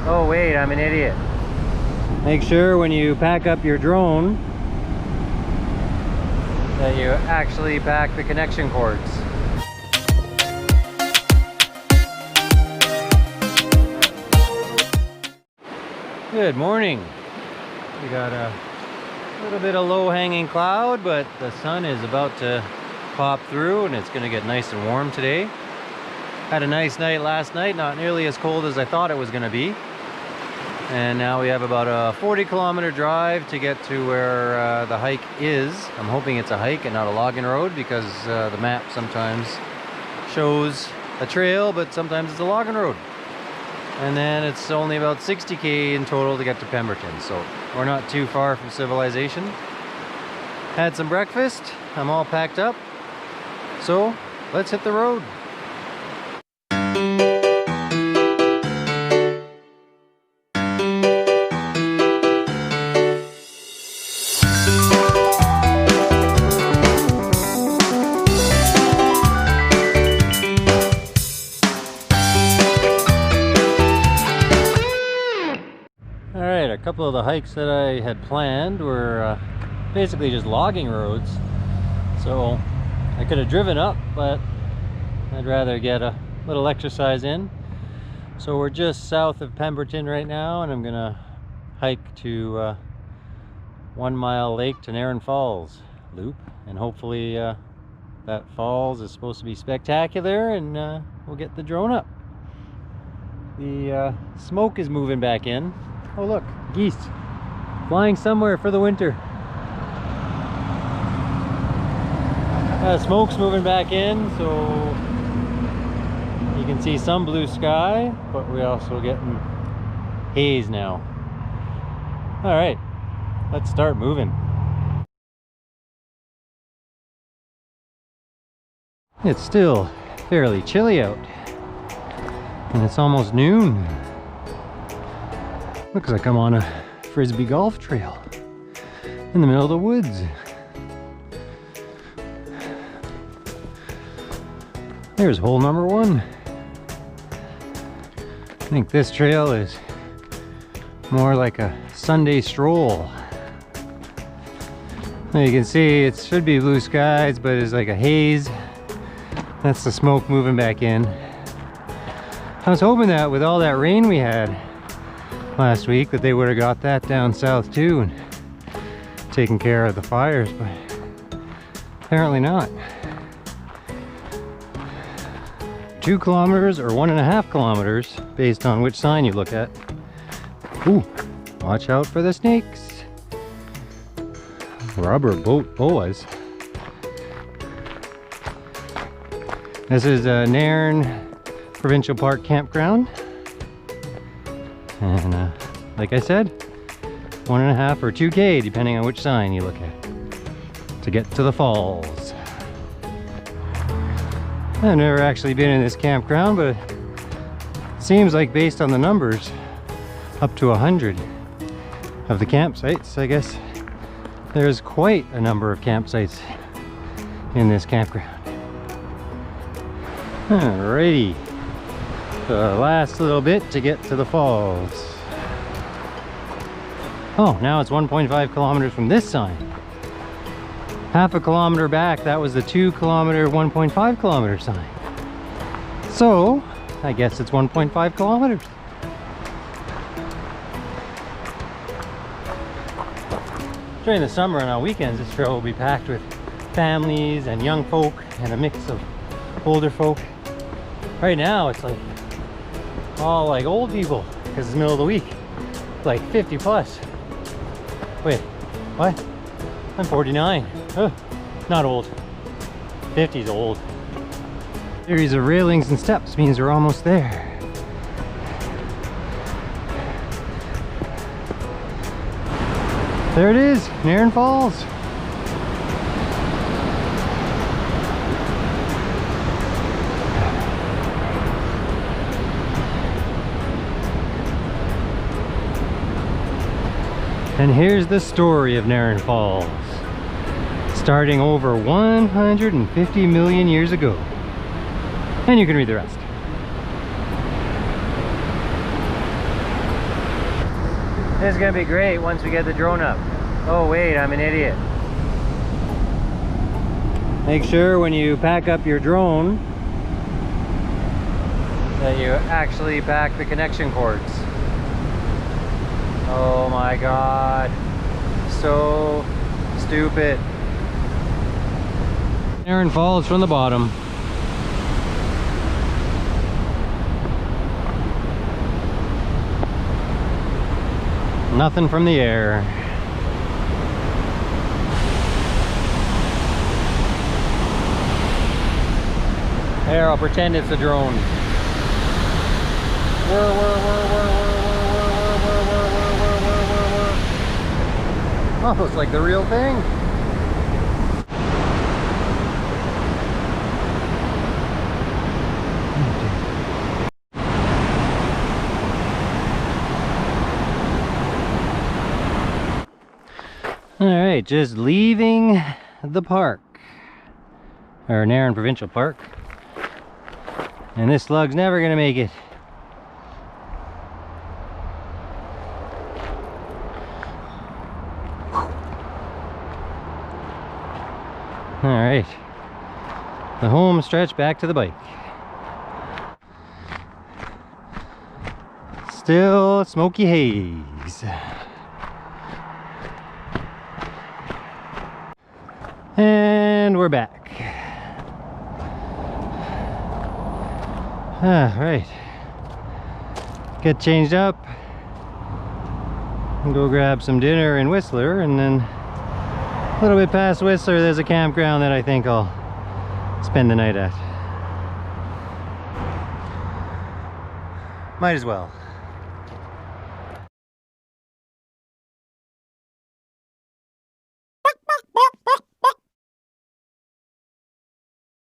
Oh wait, I'm an idiot. Make sure when you pack up your drone that you actually pack the connection cords. Good morning. We got a little bit of low-hanging cloud, but the sun is about to pop through and it's going to get nice and warm today. Had a nice night last night, not nearly as cold as I thought it was going to be. And now we have about a 40-kilometer drive to get to where the hike is. I'm hoping it's a hike and not a logging road, because the map sometimes shows a trail, but sometimes it's a logging road. And then it's only about 60k in total to get to Pemberton, so we're not too far from civilization. Had some breakfast, I'm all packed up, so let's hit the road. A couple of the hikes that I had planned were basically just logging roads, so I could have driven up, but I'd rather get a little exercise in. So we're just south of Pemberton right now, and I'm gonna hike to 1 Mile Lake to Narin Falls loop, and hopefully that falls is supposed to be spectacular, and we'll get the drone up. The smoke is moving back in. Oh look, geese flying somewhere for the winter. Smoke's moving back in, so you can see some blue sky, but we're also getting haze now. All right, let's start moving. It's still fairly chilly out, and it's almost noon. Looks like I'm on a frisbee golf trail in the middle of the woods. There's hole number 1. I think this trail is more like a Sunday stroll. Now you can see it should be blue skies, but it's like a haze. That's the smoke moving back in. I was hoping that with all that rain we had last week that they would have got that down south too and taken care of the fires, but apparently not. 2 kilometers or 1.5 kilometers based on which sign you look at. Ooh, watch out for the snakes. Rubber boas. This is Narin Provincial Park Campground. And like I said, 1.5 or 2K, depending on which sign you look at, to get to the falls. I've never actually been in this campground, but it seems like based on the numbers, up to 100 of the campsites. I guess there's quite a number of campsites in this campground. Alrighty. The last little bit to get to the falls. Oh, now it's 1.5 kilometers from this sign. Half a kilometer back, that was the 2 kilometer, 1.5 kilometer sign. So, I guess it's 1.5 kilometers. During the summer and on weekends, this trail will be packed with families and young folk and a mix of older folk. Right now, it's like all like old people, because it's the middle of the week. Like 50 plus. Wait, what? I'm 49. Oh, not old. 50's old. Series of railings and steps means we're almost there. There it is, Narin Falls. And here's the story of Narin Falls, starting over 150 million years ago. And you can read the rest. This is gonna be great once we get the drone up. Oh wait, I'm an idiot. Make sure when you pack up your drone that you actually pack the connection cords. Oh my god. So stupid. Narin falls from the bottom. Nothing from the air. There, I'll pretend it's a drone. Almost like the real thing. Alright, just leaving the park, or Narin Provincial Park, and this slug's never gonna make it. Alright, the home stretch back to the bike. Still smoky haze. And we're back. Right. Get changed up. And go grab some dinner in Whistler, and then a little bit past Whistler there's a campground that I think I'll spend the night at. Might as well.